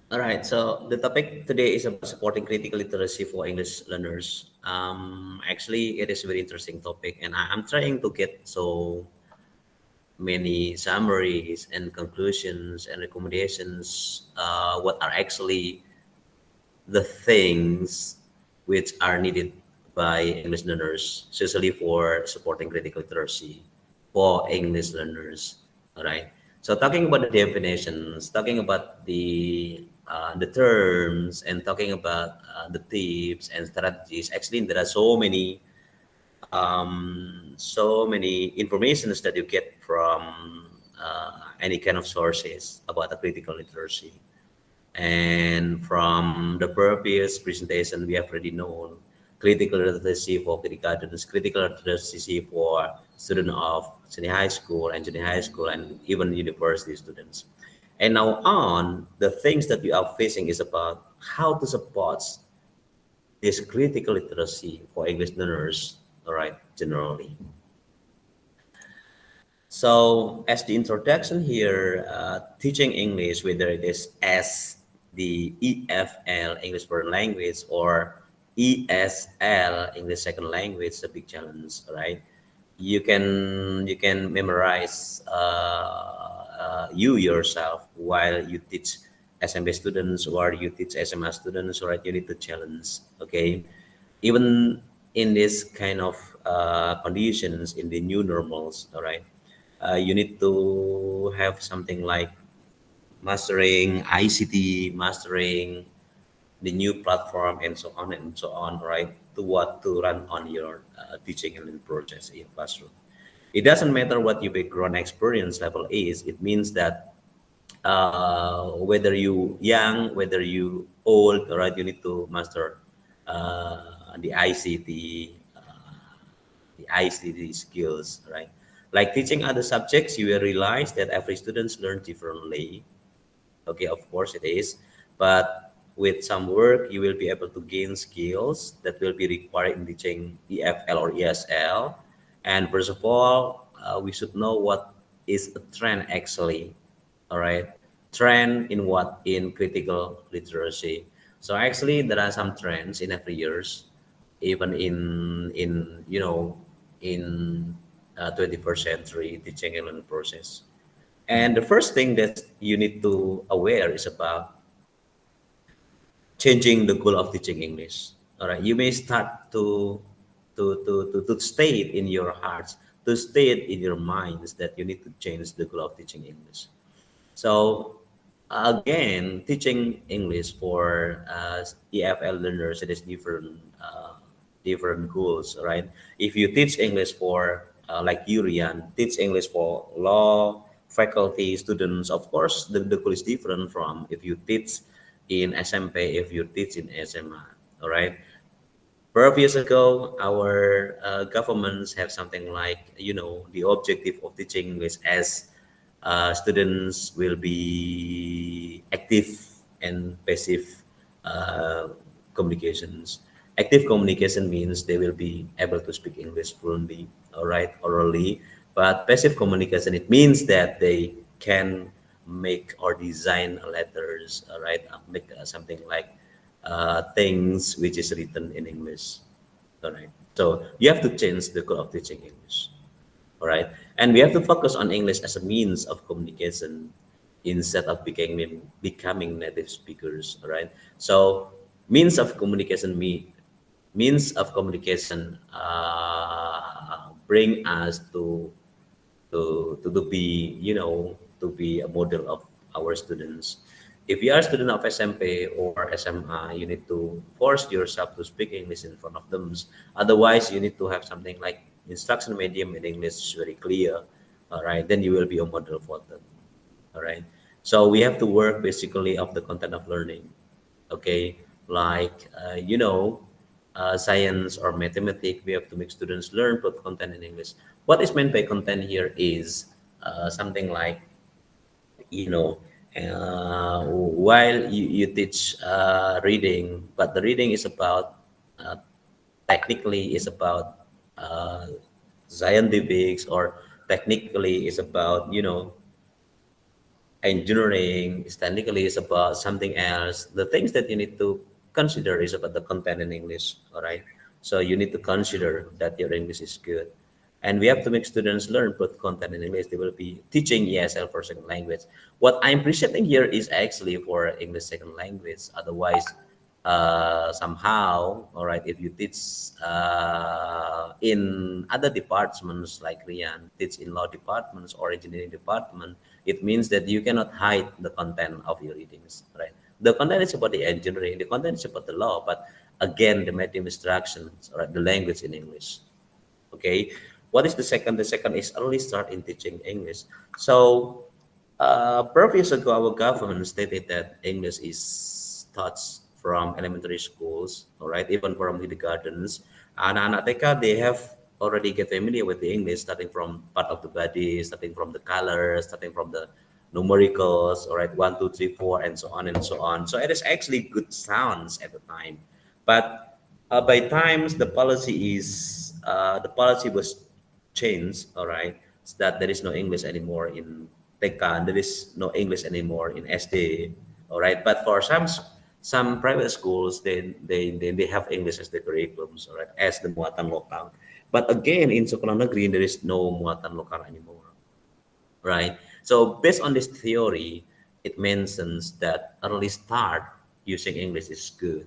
All right, so the topic today is about supporting critical literacy for English learners. Actually, it is a very interesting topic, and I'm trying to get so many summaries and conclusions and recommendations. What are actually the things which are needed by English learners, especially for supporting critical literacy for English learners. All right. So talking about the definitions, talking about the terms, and talking about the tips and strategies. Actually, there are so many informations that you get from any kind of sources about the critical literacy. And from the previous presentation, we have already known critical literacy for kindergartens, critical literacy for students of senior high school and junior high school and even university students. And now on, the things that we are facing is about how to support this critical literacy for English learners, all right, generally. So, as the introduction here, teaching English, whether it is as the EFL English Foreign Language or ESL English Second Language, is a big challenge, right? You can memorize you yourself while you teach SMB students or you teach SMA students, right? You need to challenge, okay? Even in this kind of conditions in the new normals, all right, you need to have something like mastering ICT, mastering the new platform, and so on, right? To what to run on your teaching and learning process in classroom. It doesn't matter what your background experience level is. It means that whether you young, whether you old, right, you need to master the ICT, the ICT skills, right? Like teaching other subjects, you will realize that every student learns differently. Okay, of course it is, but with some work, you will be able to gain skills that will be required in teaching EFL or ESL. And first of all, we should know what is a trend actually. All right, trend in what in critical literacy. So actually, there are some trends in every years, even in in 21st century teaching and learning process. And the first thing that you need to aware is about changing the goal of teaching English. All right, you may start to state in your hearts, to state in your minds that you need to change the goal of teaching English. So again, teaching English for EFL learners, it is different goals, right? If you teach English for like Urian, teach English for law faculty students, of course the goal is different from if you teach in SMP, if you teach in SMA, all right? 12 years ago, our governments have something like, the objective of teaching English as students will be active and passive uh, communications. Active communication means they will be able to speak English fluently, all right, orally. But passive communication, it means that they can make or design letters, all right, make something like things which is written in English. All right. So you have to change the goal of teaching English. All right. And we have to focus on English as a means of communication instead of becoming native speakers. All right. So means of communication means of communication bring us to be to be a model of our students. If you are a student of SMP or SMA, you need to force yourself to speak English in front of them. Otherwise, you need to have something like instruction medium in English is very clear. All right, then you will be a model for them. All right. So we have to work basically of the content of learning. Okay, like science or mathematics, we have to make students learn both content and English. What is meant by content here is something like you know while you teach reading, but the reading is about technically is about scientifics, or technically is about engineering, technically is about something else. The things that you need to consider is about the content in English, all right? So you need to consider that your English is good. And we have to make students learn both content and English. They will be teaching ESL for second language. What I'm presenting here is actually for English second language. Otherwise, somehow, all right, if you teach in other departments like Rian, teach in law departments or engineering department, it means that you cannot hide the content of your readings, right? The content is about the engineering, the content is about the law, but again, the math instructions, right, the language in English. Okay, what is the second? The second is early start in teaching English. So previous ago, our government stated that English is taught from elementary schools, all right, even from the gardens. Anak-anak TK, they have already get familiar with the English, starting from part of the body, starting from the colors, starting from the numericals, all right, one, two, three, four, and so on and so on. So it is actually good sounds at the time. But by times the policy was changed, all right, so that there is no English anymore in TK, and there is no English anymore in SD, all right. But for some private schools, they have English as the curriculums, all right, as the muatan lokal. But again, in sekolah negeri, there is no muatan lokal anymore, right? So based on this theory, it mentions that early start using English is good.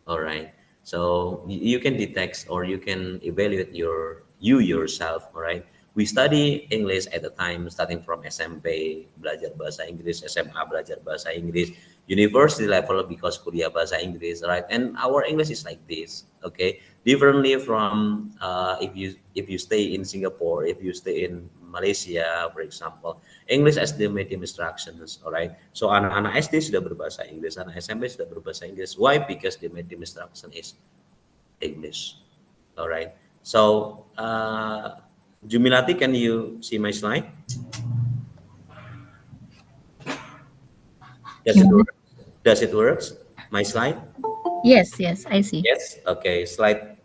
All right. So you can detect or you can evaluate you yourself. All right. We study English at the time starting from SMP belajar bahasa Inggris, SMA belajar bahasa Inggris, university level because kuliah bahasa Inggris, right? And our English is like this, okay? Differently from if you stay in Singapore, if you stay in Malaysia, for example, English as the medium instructions, alright. So anak-anak SD sudah berbahasa Inggris, anak SMP sudah berbahasa Inggris. Why? Because the medium instruction is English, alright. So Jumilati, can you see my slide? Does it Gimana? work? Does it work? My slide? Yes, yes, I see. Yes. Okay. Slide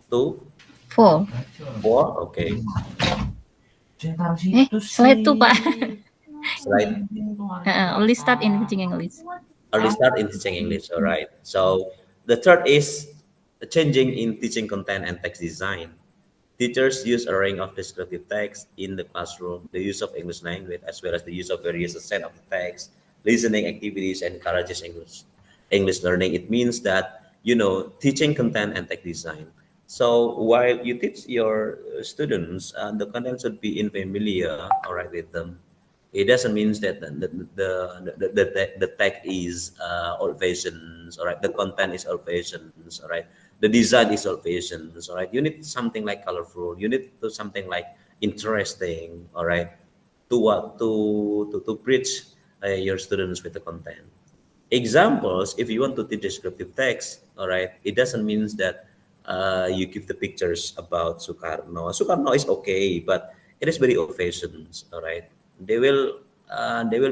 two, 4. four. Okay. Slide 2, Pak. Slide Only start in teaching English. early start in teaching English. All right. So the third is changing in teaching content and text design. Teachers use a range of descriptive text in the classroom, the use of English language, as well as the use of various set of text, listening activities, encourages English learning. It means that, teaching content and text design. So while you teach your students, the content should be in familiar, all right, with them. It doesn't mean that the tech is old fashions, all right. The content is old fashions, all right. The design is old fashions, all right. You need something like colorful. You need to something like interesting, all right, to what to preach your students with the content. Examples, if you want to teach descriptive text, all right, it doesn't mean that you give the pictures about Soekarno. Soekarno is okay, but it is very old fashioned, all right. They will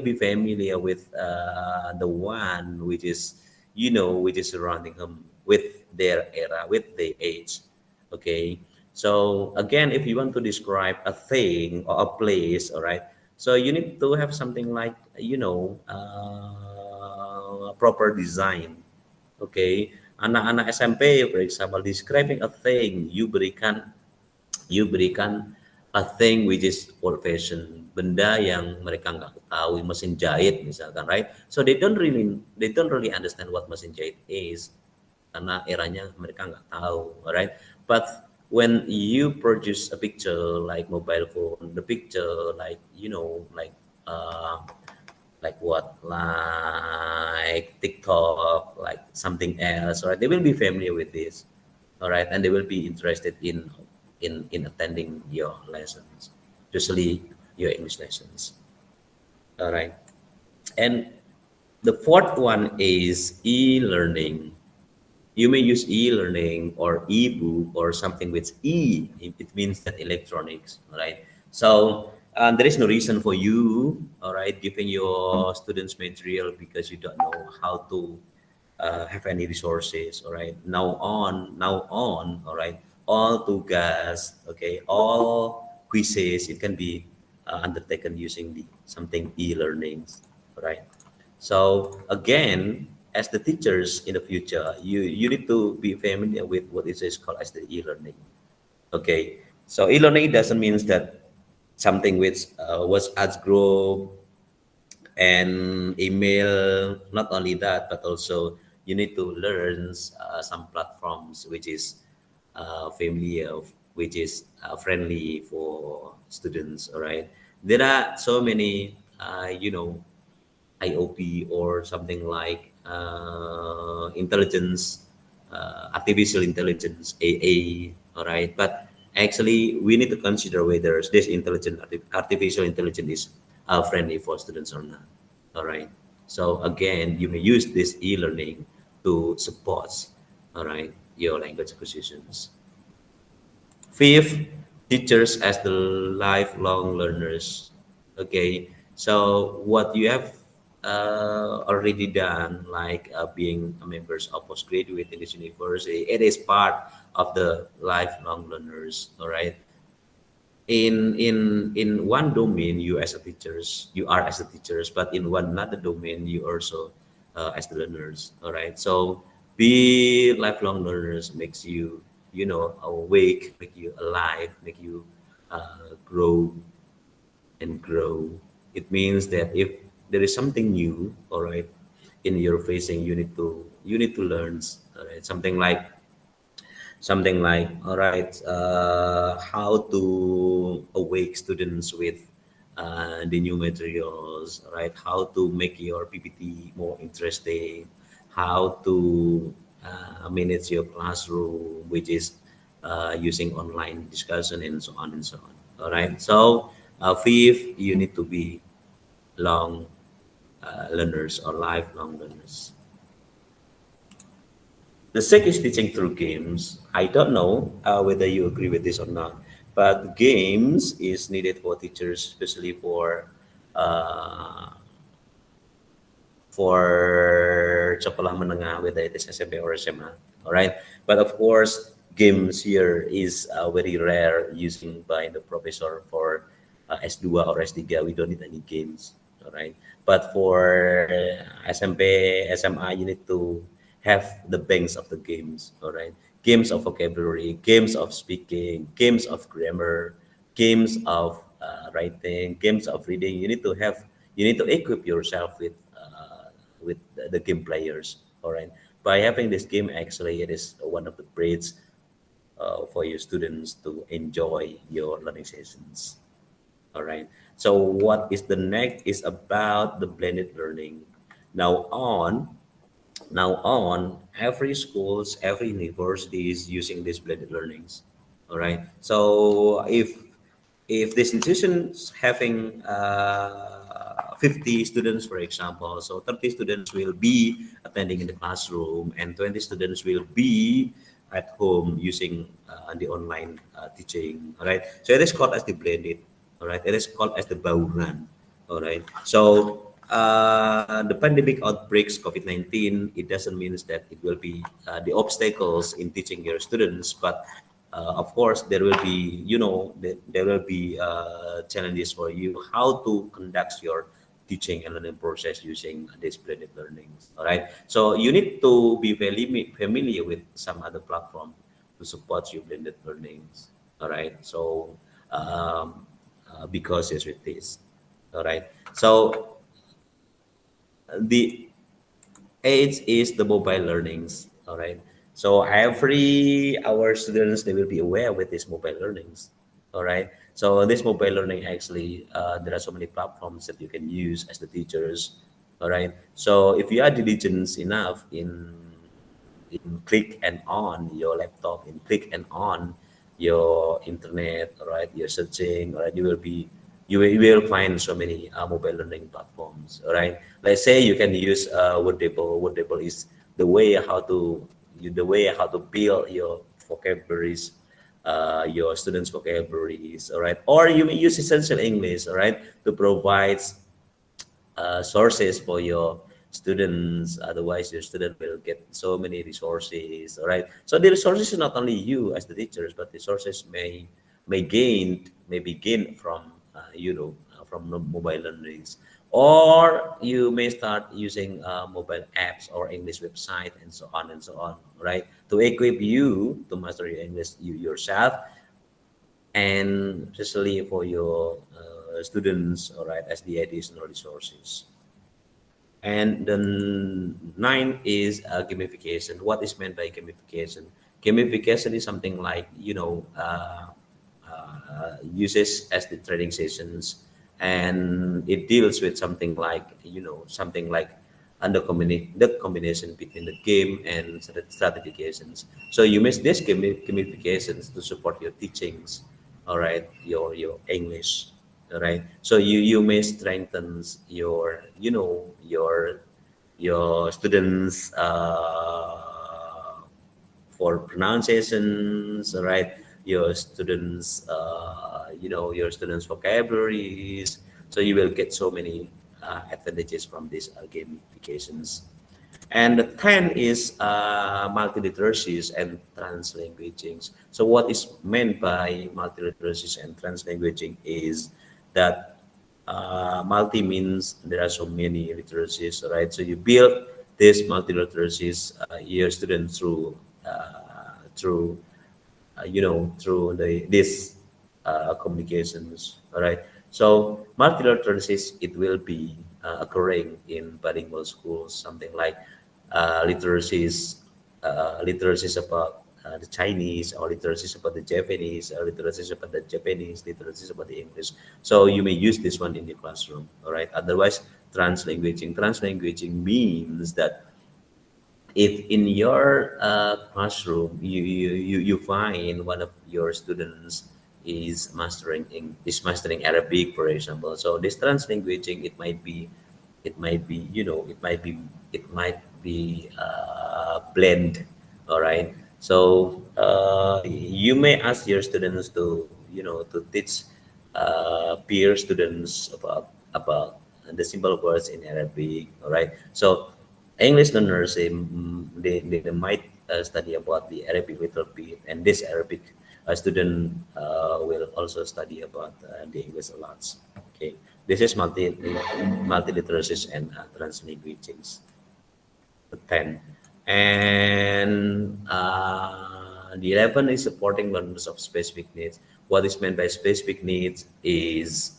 be familiar with the one which is surrounding him with their era, with their age. Okay. So again, if you want to describe a thing or a place, all right, so you need to have something like proper design. Okay. Anak-anak SMP, for example, describing a thing, you berikan a thing which is old fashion, benda yang mereka nggak ketahui, mesin jahit misalkan, right? So they don't really understand what mesin jahit is karena eranya mereka nggak tahu, alright? But when you produce a picture like mobile phone, the picture like like what, like TikTok, like something else, right? They will be familiar with this, all right, and they will be interested in attending your lessons, especially your English lessons, all right. And the fourth one is e-learning. You may use e-learning or e-book or something with e. It means that electronics, all right? So there is no reason for you, all right, giving your students material because you don't know how to have any resources, all right? Now on, all right, all tugas, okay, all quizzes, it can be undertaken using the something e-learnings, right? So again, as the teachers in the future, you need to be familiar with what it is called as the e-learning. Okay, so e-learning doesn't mean that something which was as group and email. Not only that, but also you need to learn some platforms which is familiar, which is friendly for students. All right, there are so many, IOP or something like intelligence, artificial intelligence, AA. All right, but actually we need to consider whether this artificial intelligence is friendly for students or not. All right. So again, you may use this e-learning to support, all right, your language acquisitions. Fifth, teachers as the lifelong learners. Okay, so what you have already done, like being a members of postgraduate in this university, it is part of the lifelong learners. All right, in one domain, you are as a teachers, but in one another domain, you also as the learners. All right, so be lifelong learners makes you, awake, make you alive, make you grow and grow. It means that if there is something new, all right, in your facing, you need to learn, all right, something like, all right, how to awake students with the new materials, right? How to make your PPT more interesting, how to manage your classroom, which is using online discussion and so on and so on. All right, so fifth, you need to be long learners or lifelong learners. The sixth is teaching through games. I don't know whether you agree with this or not, but games is needed for teachers, especially uh, for sekolah menengah, whether it is SMP or SMA. All right, but of course, games here is very rare using by the professor for S2 or S3. We don't need any games. All right, but for SMP, SMA, you need to have the banks of the games. All right, games of vocabulary, games of speaking, games of grammar, games of writing, games of reading. You need to equip yourself with the game players. All right, by having this game, actually, it is one of the breeds for your students to enjoy your learning sessions. All right, so what is the next is about the blended learning. Now on now on every schools, every university is using these blended learnings. All right, so if this institution is having 50 students, for example, so 30 students will be attending in the classroom and 20 students will be at home using the online teaching. All right, so it is called as the blended. All right, it is called as the bauran. All right, so the pandemic outbreaks COVID-19, it doesn't mean that it will be the obstacles in teaching your students, but of course there will be, there will be challenges for you how to conduct your teaching and learning process using this blended learnings. All right, so you need to be very familiar with some other platform to support your blended learnings. All right, so because it's with this. All right, so the eighth is the mobile learnings. All right, so every our students, they will be aware with these mobile learnings. All right, so this mobile learning, actually, there are so many platforms that you can use as the teachers. All right, so if you are diligent enough in click and on your laptop, in click and on your internet, all right, you're searching, all right, you will find so many mobile learning platforms. All right, let's say you can use Wordable. Wordable is the way how to build your vocabularies, your students vocabularies. All right, or you may use Essential English, all right, to provide sources for your students. Otherwise, your student will get so many resources. All right, so the resources is not only you as the teachers, but the resources may be gained from from the mobile learnings, or you may start using mobile apps or English website and so on and so on, right? To equip you to master your English yourself, and especially for your students, all right, as the additional resources. And then nine is gamification. What is meant by gamification? Gamification is something like, uses as the training sessions, and it deals with something like, something like the combination between the game and stratifications. So you use these gamifications to support your teachings, all right, your English, all right. So you may strengthen your, your students for pronunciations, all right, your students, your students vocabularies. So you will get so many advantages from these gamifications. And the 10 is multiliteracies and translanguaging. So what is meant by multiliteracies and translanguaging is that multi means there are so many literacies, right? So you build this multiliteracies, your students through this communications. All right. So multilateralism, it will be occurring in bilingual schools, something like literacies about the Chinese, or literacies about the Japanese, or literacies about the Japanese, literacies about the English. So you may use this one in the classroom. All right. Otherwise, translanguaging means that if in your classroom you find one of your students is mastering Arabic, for example, so this translanguaging, it might be blend, all right. So you may ask your students to, to teach peer students about the simple words in Arabic, all right. So English learners, they might study about the Arabic little bit, and this Arabic student will also study about the English a lot. Okay, this is multiliteracies and translinguages. 10. And the 11 is supporting learners of specific needs. What is meant by specific needs is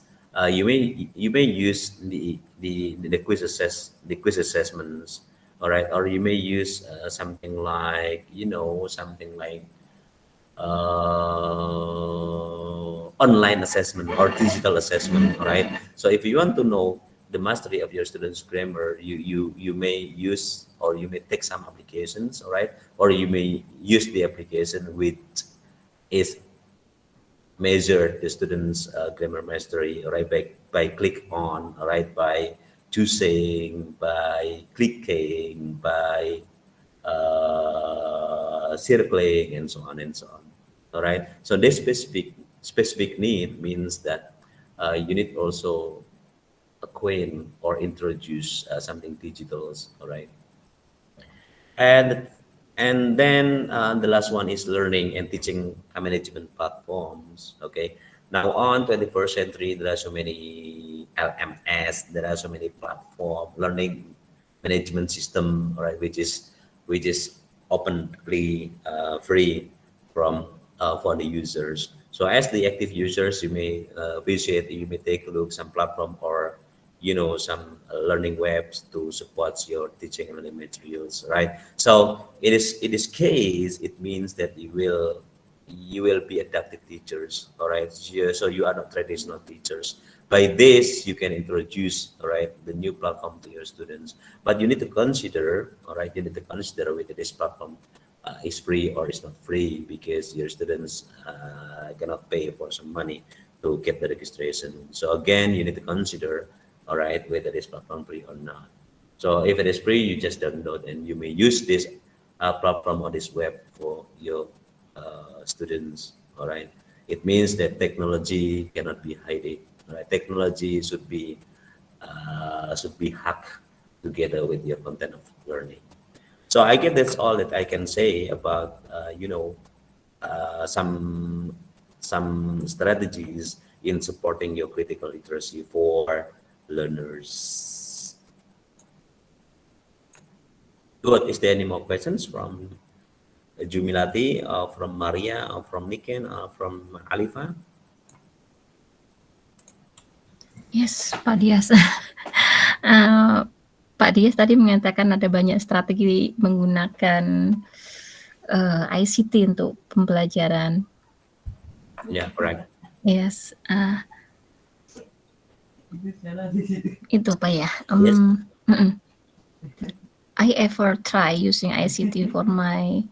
you may use the quiz assessments, all right, or you may use something like, something like online assessment or digital assessment, right? So if you want to know the mastery of your students' grammar, you may use, or you may take some applications, all right, or you may use the application which is measure the students' grammar mastery, all right, by click on, all right, by choosing, by clicking, by circling, and so on and so on. All right. So this specific need means that you need also acquaint or introduce something digital. All right. And then the last one is learning and teaching management platforms. Okay. Now on 21st century, there are so many LMS, there are so many platform learning management system, all right, which is openly free from for the users. So as the active users, you may visit, you may take a look some platform, or some learning webs to support your teaching and learning materials, right? So it is case, it means that you will be adaptive teachers, all right. So you are not traditional teachers. By this you can introduce, all right, the new platform to your students, but you need to consider, all right, you need to consider whether this platform is free or is not free, because your students cannot pay for some money to get the registration. So again, you need to consider, all right, whether this platform free or not. So if it is free, you just download, and you may use this platform or this web for your students. All right. It means that technology cannot be hidden. All right. Technology should be hacked together with your content of learning. So I guess that's all that I can say about some some strategies in supporting your critical literacy for learners. Good. Is there any more questions from Jumilati, from Maria, or from Niken, or from Alifa? Yes, Pak Dias. Eh, Pak Dias tadi mengatakan ada banyak strategi menggunakan ICT untuk pembelajaran. Yeah, correct. Yes, itu Pak ya. Yes. I ever try using ICT for my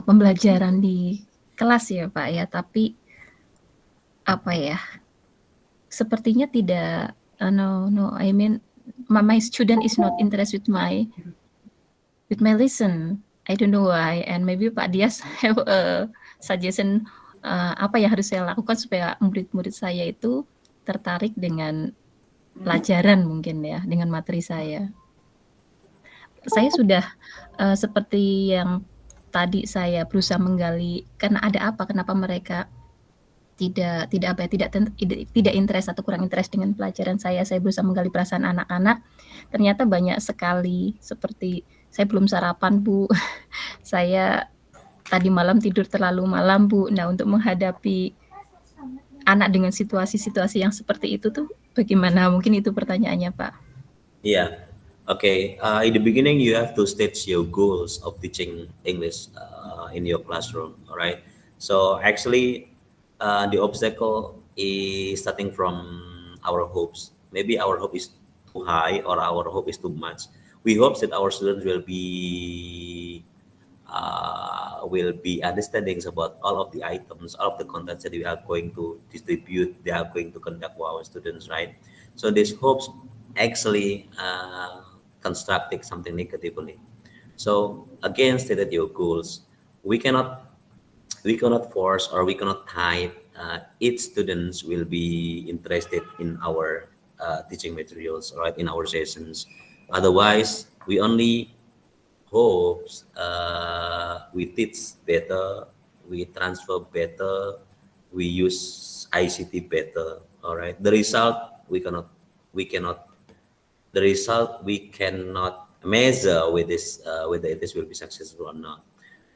pembelajaran di kelas ya Pak ya, tapi apa ya? Sepertinya tidak. No. I mean, my student is not interested with my lesson. I don't know why. And maybe Pak Dias have a suggestion apa yang harus saya lakukan supaya murid-murid saya itu tertarik dengan pelajaran mungkin ya, dengan materi saya. Saya sudah seperti yang tadi saya berusaha menggali karena ada apa, kenapa mereka tidak interest atau kurang interest dengan pelajaran saya. Saya berusaha menggali perasaan anak-anak. Ternyata banyak sekali seperti saya belum sarapan, Bu. Saya tadi malam tidur terlalu malam, Bu. Nah, untuk menghadapi anak dengan situasi-situasi yang seperti itu tuh bagaimana? Mungkin itu pertanyaannya, Pak. Yeah. Okay. In the beginning, you have to state your goals of teaching English in your classroom. All right. So actually, the obstacle is starting from our hopes. Maybe our hope is too high or our hope is too much. We hope that our students will be understanding about all of the items, all of the contents that we are going to distribute, they are going to conduct for our students, right? So these hopes actually constructing something negatively. So again, stated your goals. We cannot we cannot force or we cannot type each students will be interested in our teaching materials, right, in our sessions. Otherwise, we only hopes we teach better, we transfer better, we use ICT better. All right. We cannot, the result we cannot measure with this whether this will be successful or not.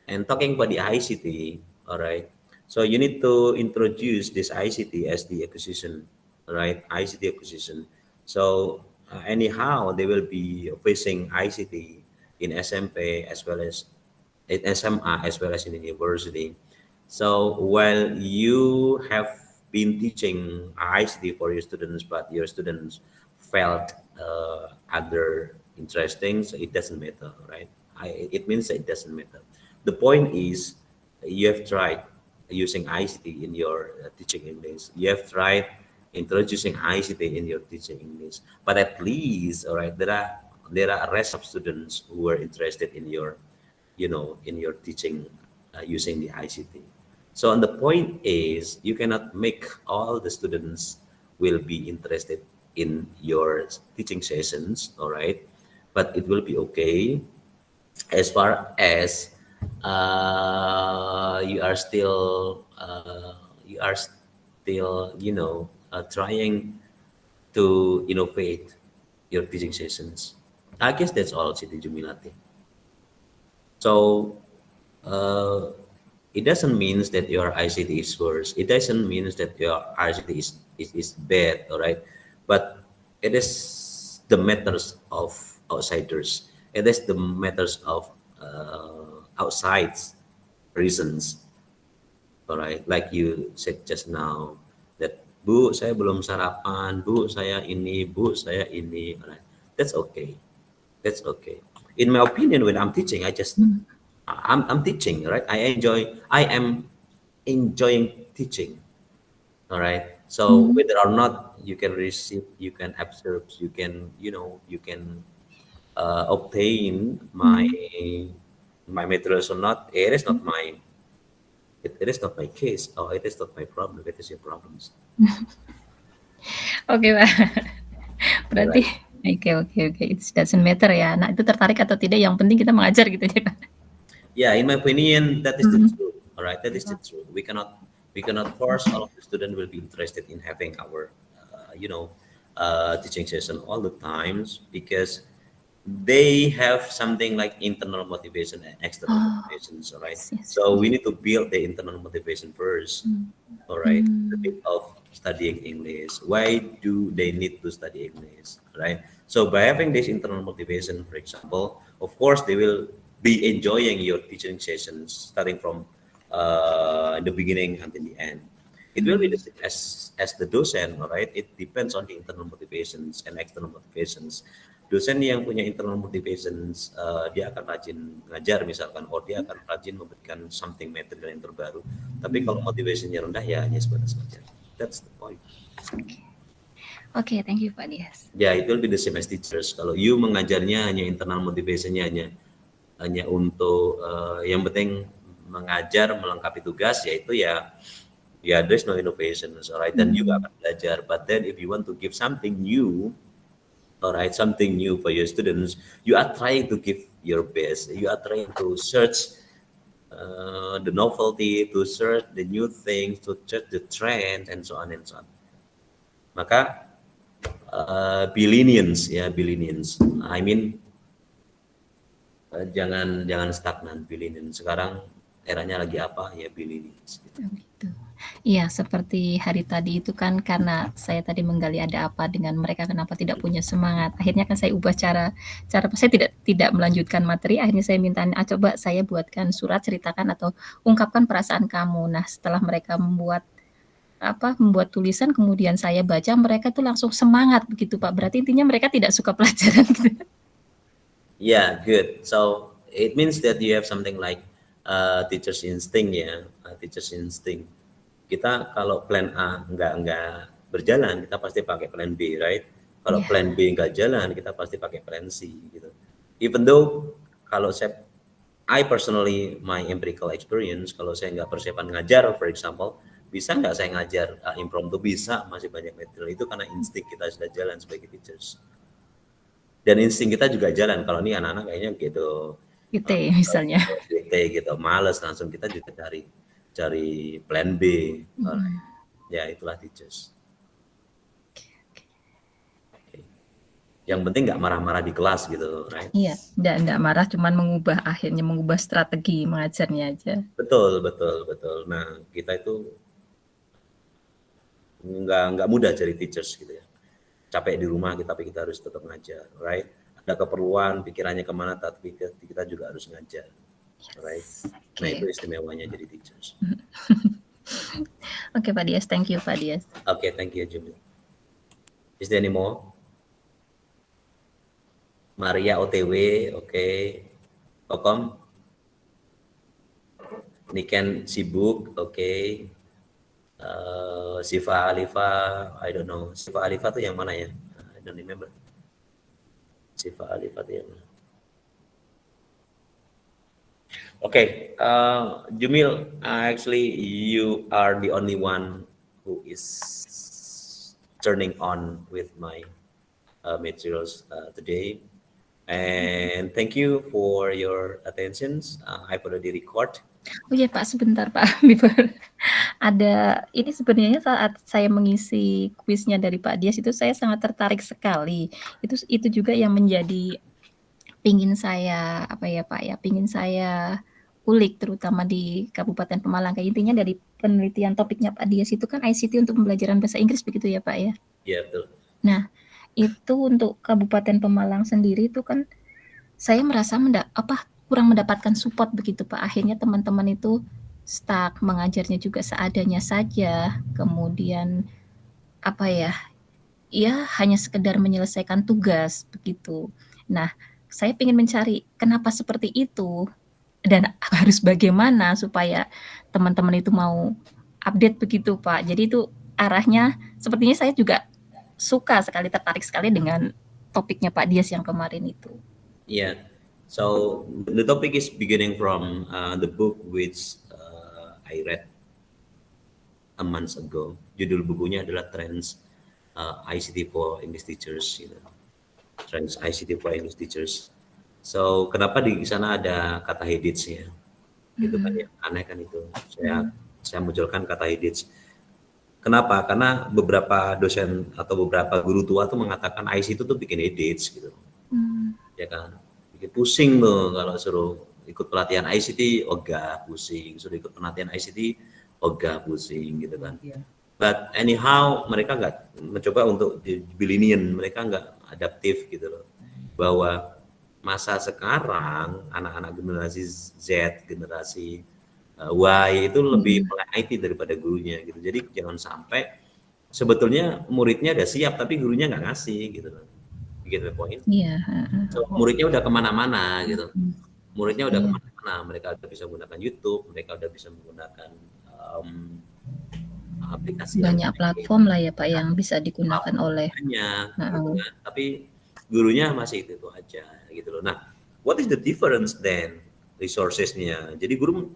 And talking about the ICT, all right. So you need to introduce this ICT as the acquisition, all right? ICT acquisition. So anyhow, they will be facing ICT in SMP as well as in SMA as well as in the university. So while you have been teaching ICT for your students, but your students felt other interesting, so it doesn't matter, right? It means that it doesn't matter. The point is, you have tried using ICT in your teaching English. You have tried introducing ICT in your teaching English. But at least, all right, there are a rest of students who are interested in your, in your teaching using the ICT. So, and the point is, you cannot make all the students will be interested in your teaching sessions, all right? But it will be okay as far as you are still trying to innovate your teaching sessions. I guess that's all, Siti Jumilati. So uh, it doesn't mean that your ICT is worse. It doesn't mean that your ICT is bad, all right? But it is the matters of outsiders. It is the matters of outside reasons, all right? Like you said just now, that Bu, saya belum sarapan, Bu, saya ini, Bu, saya ini, all right? That's okay. That's okay. In my opinion, when I'm teaching, I'm teaching, right? I am enjoying teaching. All right. So whether or not you can receive, you can observe, you can obtain my materials or not, it is not my case, or it is not my problem. It is your problems. Oke, Pak. All Berarti right. oke. It doesn't matter ya. Anak itu tertarik atau tidak, yang penting kita mengajar gitu ya, Pak. Yeah, in my opinion, that is the Mhm. truth. All right, that is the truth. We cannot force all of the student will be interested in having our teaching session all the times, because they have something like internal motivation and external Oh, motivations. All right, yes, yes. so we Yeah. need to build the internal motivation first. Mm. All right, the Mm. bit of studying English. Why do they need to study English? Right. So by having this internal motivation, for example, of course they will be enjoying your teaching sessions starting from the beginning until the end. It will be the Mm. same as the docent, all right? It depends on the internal motivations and external motivations. Dosen yang punya internal motivations, dia akan rajin ngajar misalkan, or dia akan rajin memberikan something material yang terbaru. Tapi kalau motivasinya rendah, ya hanya sebatas ngajar. That's the point. Oke, thank you Pak Dias. Ya, it will be the same as teachers. Kalau you mengajarnya hanya internal motivationnya hanya untuk yang penting mengajar melengkapi tugas, yaitu ya there's no innovation, alright, dan juga Mm. akan belajar. But then if you want to give something new, alright, something new for your students, you are trying to give your best. You are trying to search the novelty, to search the new things, to search the trend, and so on and so on. Maka billions ya, billions. I mean, jangan jangan stagnan, billions. Sekarang eranya lagi apa ya, billions. Oh, gitu. Iya, seperti hari tadi itu kan karena saya tadi menggali ada apa dengan mereka, kenapa tidak punya semangat. Akhirnya kan saya ubah cara cara saya tidak melanjutkan materi, akhirnya saya minta, "Ah, coba saya buatkan surat ceritakan atau ungkapkan perasaan kamu." Nah, setelah mereka membuat tulisan kemudian saya baca, mereka tuh langsung semangat begitu, Pak. Berarti intinya mereka tidak suka pelajaran gitu. Yeah, good. So it means that you have something like teacher's instinct ya, teacher's instinct. Kita kalau plan A nggak berjalan, kita pasti pakai plan B, right? Kalau Iya, plan B nggak jalan, kita pasti pakai plan C gitu. Even though kalau I personally my empirical experience, kalau saya nggak persiapan ngajar, for example, bisa nggak saya ngajar impromptu, bisa, masih banyak material itu karena insting kita sudah jalan sebagai teachers. Dan insting kita juga jalan, kalau ini anak-anak kayaknya gitu, gitu ya misalnya. bete gitu, males, langsung kita juga cari cari plan B. Alright. Mhm. Ya itulah teachers. Okay. Yang penting nggak marah-marah di kelas gitu, right? Iya, nggak marah, cuman akhirnya mengubah strategi mengajarnya aja. Betul, betul, betul. Nah, kita itu nggak mudah jadi teachers gitu ya. Capek di rumah kita, tapi kita harus tetap ngajar, right? Ada keperluan, pikirannya kemana, tapi kita juga harus ngajar, right? Nah itu Oke. istimewanya jadi teachers. Oke, Pak Dias, thank you Pak Dias. Okay, thank you, Jimmy. Is there any more? Maria OTW, okay. Kokom, Niken sibuk, okay. Siva Alifa, I don't know. Siva Alifa tuh yang mana ya? I don't remember. Siva Alifa tuh yang mana? Okay, Jumil, actually you are the only one who is turning on with my materials today. And thank you for your attentions. I've already record. Oh iya Pak, sebentar Pak, ini sebenarnya saat saya mengisi kuisnya dari Pak Dias itu saya sangat tertarik sekali. Itu juga yang menjadi pingin saya ulik terutama di Kabupaten Pemalang. Kayak intinya dari penelitian topiknya Pak Dias itu kan ICT untuk pembelajaran bahasa Inggris begitu ya Pak ya? Ya, betul. Nah, itu untuk Kabupaten Pemalang sendiri itu kan saya merasa kurang mendapatkan support begitu Pak. Akhirnya teman-teman itu stuck, mengajarnya juga seadanya saja. Kemudian apa ya hanya sekedar menyelesaikan tugas begitu. Nah, saya ingin mencari kenapa seperti itu dan harus bagaimana supaya teman-teman itu mau update begitu Pak. Jadi itu arahnya sepertinya saya juga tertarik sekali dengan topiknya Pak Dias yang kemarin itu. Yeah. So the topic is beginning from the book which I read a month ago. Judul bukunya adalah Trends ICT for English Teachers. You know. Trends ICT for English Teachers. So kenapa di sana ada kata habits ya? gitu kan ya. Aneh kan itu. Saya munculkan kata edits. Kenapa? Karena beberapa dosen atau beberapa guru tua tuh mengatakan IC itu tuh bikin edits gitu, ya kan. Bikin pusing tuh kalau suruh ikut pelatihan ICT, ogah pusing. Suruh ikut pelatihan ICT, ogah pusing gitu kan. But anyhow mereka nggak mencoba untuk dibilinian, mereka nggak adaptif gitu loh. Bahwa masa sekarang anak-anak generasi Z, generasi Y itu lebih Mhm. melek IT daripada gurunya gitu. Jadi jangan sampai sebetulnya muridnya udah siap tapi gurunya nggak ngasih gitu loh. Gitu poin. Iya, heeh. So, muridnya udah kemana-mana gitu. Mhm. Muridnya udah Iya, kemana-mana. Mereka udah bisa menggunakan YouTube, mereka udah bisa menggunakan aplikasi yang banyak lain, platform lah ya Pak yang bisa digunakan oleh banyak gitu heeh. kan. Tapi gurunya masih itu aja gitu loh. Nah, what is the difference then resourcesnya? Jadi guru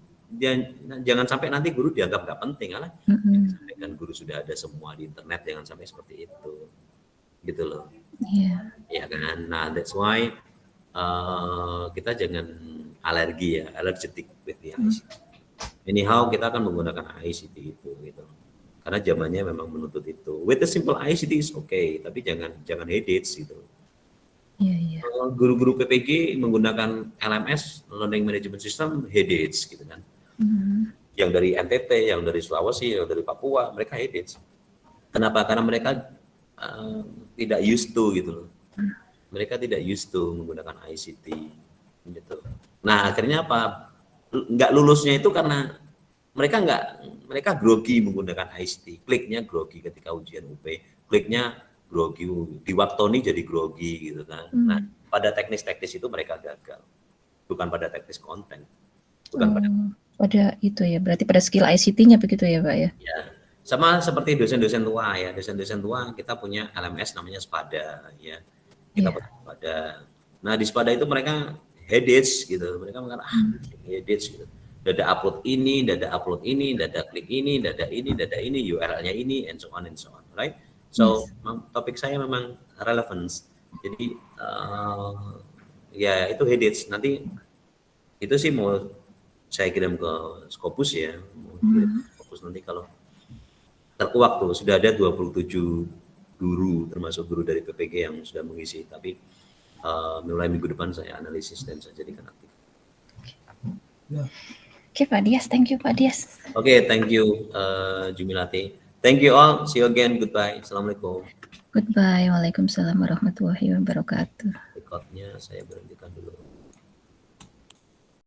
jangan sampai nanti guru dianggap nggak penting, alah yang Mhm. disampaikan guru sudah ada semua di internet, jangan sampai seperti itu gitu loh, Iya. ya kan. Nah, that's why kita jangan alergi ya, allergic with the Mhm. ICT. Anyhow kita akan menggunakan ICT itu gitu. Karena zamannya memang menuntut itu. With the simple ICT is okay, tapi jangan jangan edits gitu. Iya iya. Guru-guru PPG menggunakan LMS, Learning Management System, edits gitu kan. Mhm. Yang dari NTT, yang dari Sulawesi, yang dari Papua, mereka edits. Kenapa? Karena mereka uh, tidak used to gitu loh. Mereka tidak used to menggunakan ICT gitu. Nah akhirnya apa? Nggak lulusnya itu karena mereka nggak mereka grogi menggunakan ICT, kliknya grogi ketika ujian UP, kliknya grogi, diwaktoni jadi grogi gitu kan. Nah Mmm. pada teknis-teknis itu mereka gagal, bukan pada teknis konten, bukan pada Oh, pada itu ya, berarti pada skill ICT-nya begitu ya, Pak, ya? ya. Sama seperti dosen-dosen tua ya, dosen-dosen tua kita punya LMS namanya Spada ya. Kita Iya. punya Spada. Nah, di Spada itu mereka edits gitu. Mereka mengatakan edits gitu. Dada upload ini, dada upload ini, dada klik ini, dada ini, URL-nya ini, and so on, right? So, Yes. topik saya memang relevance. Jadi, ya itu edits. Nanti itu sih mau saya kirim ke Scopus ya, mau kirim ke Mhm. Scopus nanti kalau terkuak tuh sudah ada 27 guru termasuk guru dari PPG yang sudah mengisi, tapi mulai minggu depan saya analisis dan saya jadikan aktif. Oke, Pak Dias, thank you, Pak Dias. Oke, thank you Jumilati. Thank you all. See you again. Goodbye. Assalamualaikum. Goodbye. Waalaikumsalam warahmatullahi wabarakatuh. Recordnya saya berhentikan dulu.